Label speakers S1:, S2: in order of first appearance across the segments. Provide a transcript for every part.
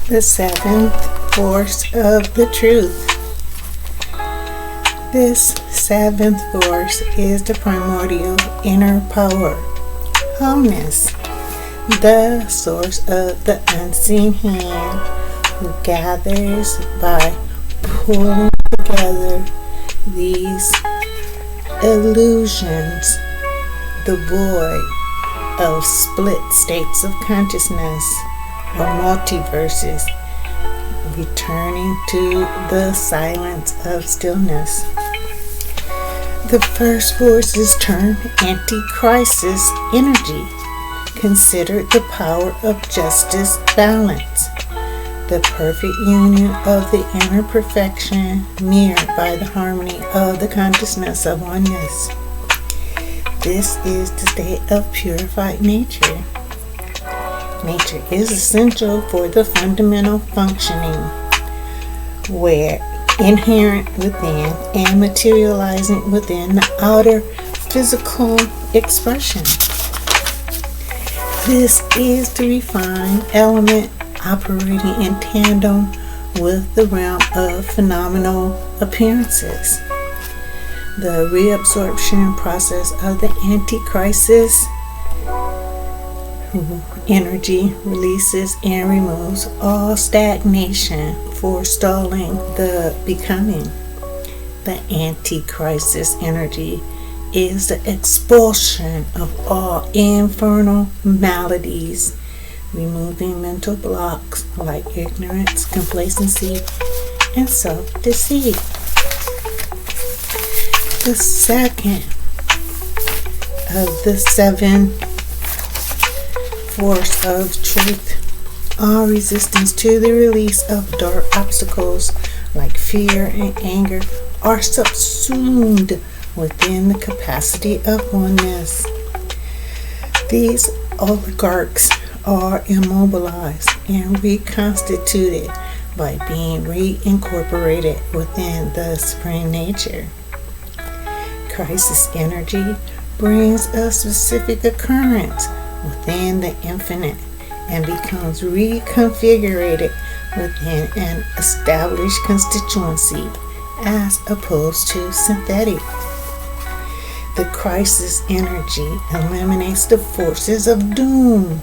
S1: The seventh force of the truth. This seventh force is the primordial inner power, wholeness, the source of the unseen hand who gathers by pulling together these illusions, the void of split states of consciousness or multiverses, returning to the silence of stillness. The first force is termed anti-crisis energy, considered the power of justice balance, the perfect union of the inner perfection mirrored by the harmony of the consciousness of oneness. This is the state of purified nature. Nature is essential for the fundamental functioning, where inherent within and materializing within the outer physical expression. This is the refined element operating in tandem with the realm of phenomenal appearances. The reabsorption process of the anti-crisis energy releases and removes all stagnation, forestalling the becoming. The anti-crisis energy is the expulsion of all infernal maladies, removing mental blocks like ignorance, complacency, and self-deceit. The second of the seven force of truth, all resistance to the release of dark obstacles like fear and anger are subsumed within the capacity of oneness. These oligarchs are immobilized and reconstituted by being reincorporated within the supreme nature. Crisis energy brings a specific occurrence within the infinite and becomes reconfigured within an established constituency as opposed to synthetic. The crisis energy eliminates the forces of doom,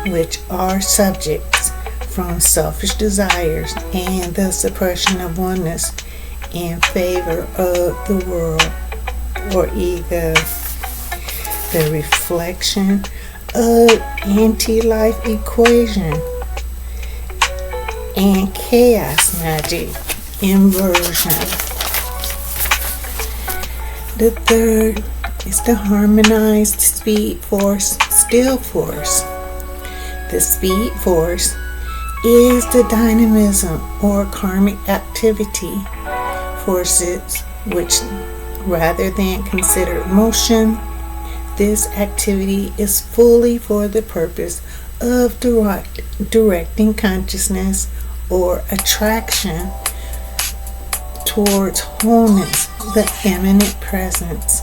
S1: which are subjects from selfish desires and the suppression of oneness in favor of the world or ego. The reflection of anti-life equation and chaos magic inversion. The third is the harmonized speed force, still force. The speed force is the dynamism or karmic activity forces which, rather than considered motion, this activity is fully for the purpose of directing consciousness or attraction towards wholeness, the immanent presence.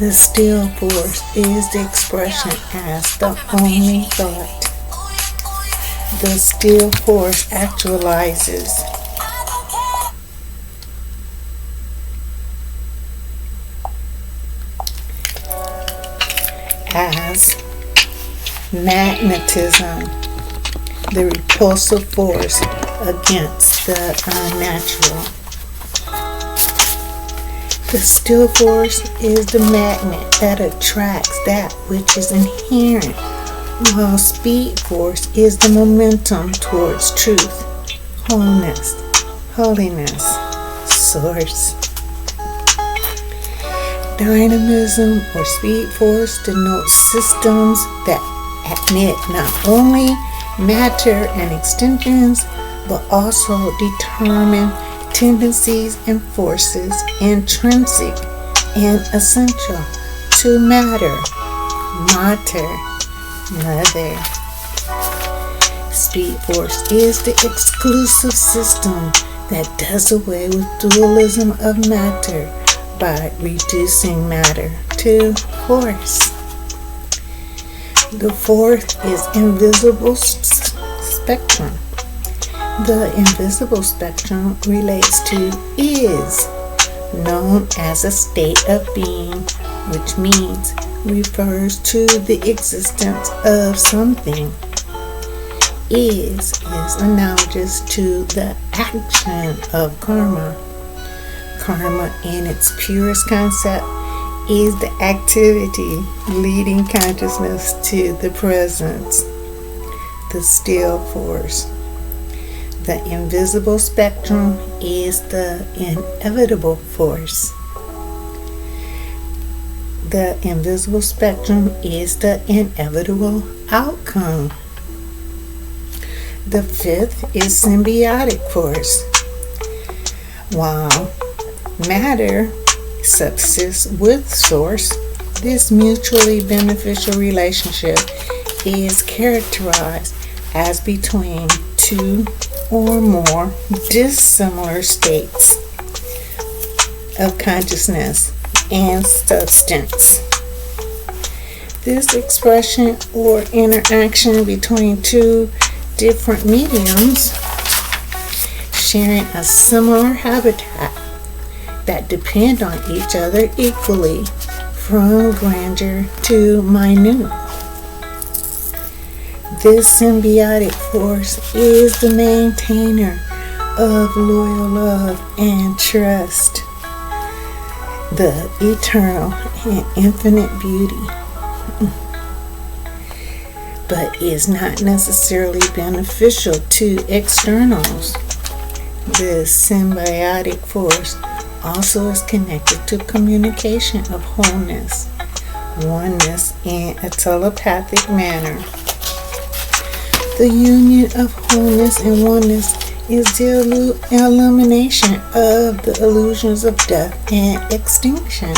S1: The still force is the expression as the only thought. The still force actualizes as magnetism, the repulsive force against the unnatural. The still force is the magnet that attracts that which is inherent, while speed force is the momentum towards truth, wholeness, holiness, source. Dynamism or speed force denotes systems that admit not only matter and extensions, but also determine tendencies and forces intrinsic and essential to matter, mother. Speed force is the exclusive system that does away with dualism of matter by reducing matter to force. The fourth is invisible spectrum. The invisible spectrum relates to is, known as a state of being, which means refers to the existence of something. Is analogous to the action of karma. Karma, in its purest concept, is the activity leading consciousness to the presence, the still force. The invisible spectrum is the inevitable force. The invisible spectrum is the inevitable outcome. The fifth is symbiotic force. While matter subsists with source, this mutually beneficial relationship is characterized as between two or more dissimilar states of consciousness and substance. This expression or interaction between two different mediums sharing a similar habitat that depend on each other equally, from grandeur to minute. This symbiotic force is the maintainer of loyal love and trust, the eternal and infinite beauty, but is not necessarily beneficial to externals. This symbiotic force also is connected to communication of wholeness, oneness in a telepathic manner. The union of wholeness and oneness is the elimination of the illusions of death and extinction.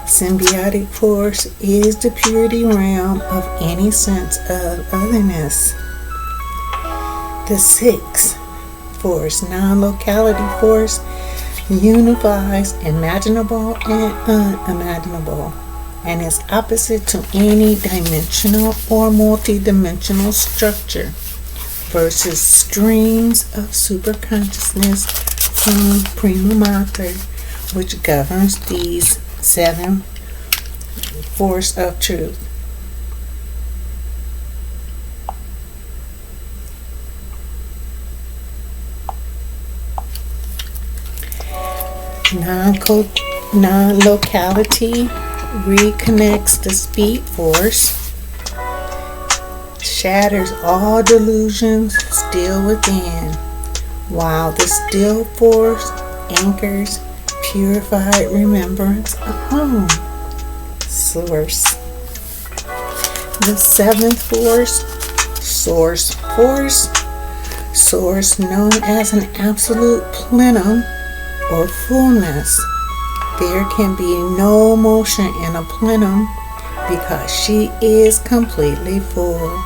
S1: Symbiotic force is the purity realm of any sense of otherness. The sixth force, non-locality force, unifies imaginable and unimaginable, and is opposite to any dimensional or multidimensional structure versus streams of superconsciousness from prima mater, which governs these seven force of truth. Non-locality reconnects the speed force, shatters all delusions still within, while the still force anchors purified remembrance of home, source. The seventh force, source force, source known as an absolute plenum or fullness. There can be no motion in a plenum because she is completely full.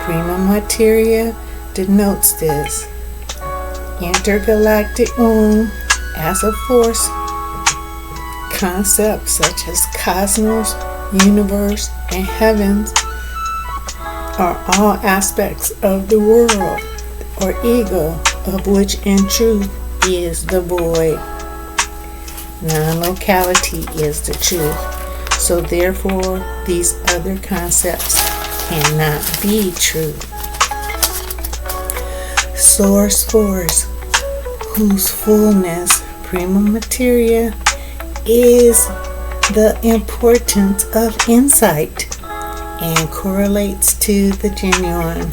S1: Prima materia denotes this. Intergalactic womb as a force. Concepts such as cosmos, universe, and heavens are all aspects of the world or ego, of which in truth is the void. Non-locality is the truth. So therefore, these other concepts cannot be true. Source force, whose fullness, prima materia, is the importance of insight and correlates to the genuine.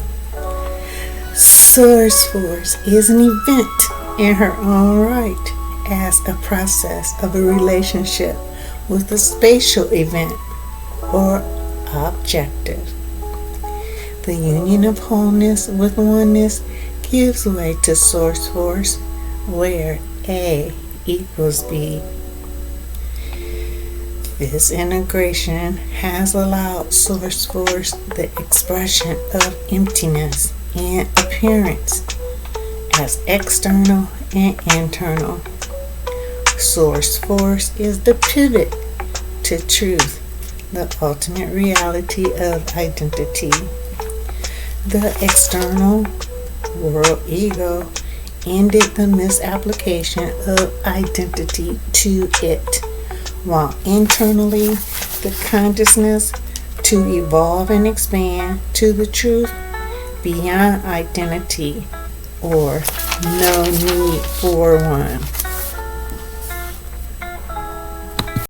S1: Source force is an event in her own right, as a process of a relationship with a spatial event or objective. The union of wholeness with oneness gives way to source force, where A equals B. This integration has allowed source force the expression of emptiness and appearance as external and internal. Source force is the pivot to truth, the ultimate reality of identity. The external world ego ended the misapplication of identity to it, while internally the consciousness to evolve and expand to the truth beyond identity, or no need for one.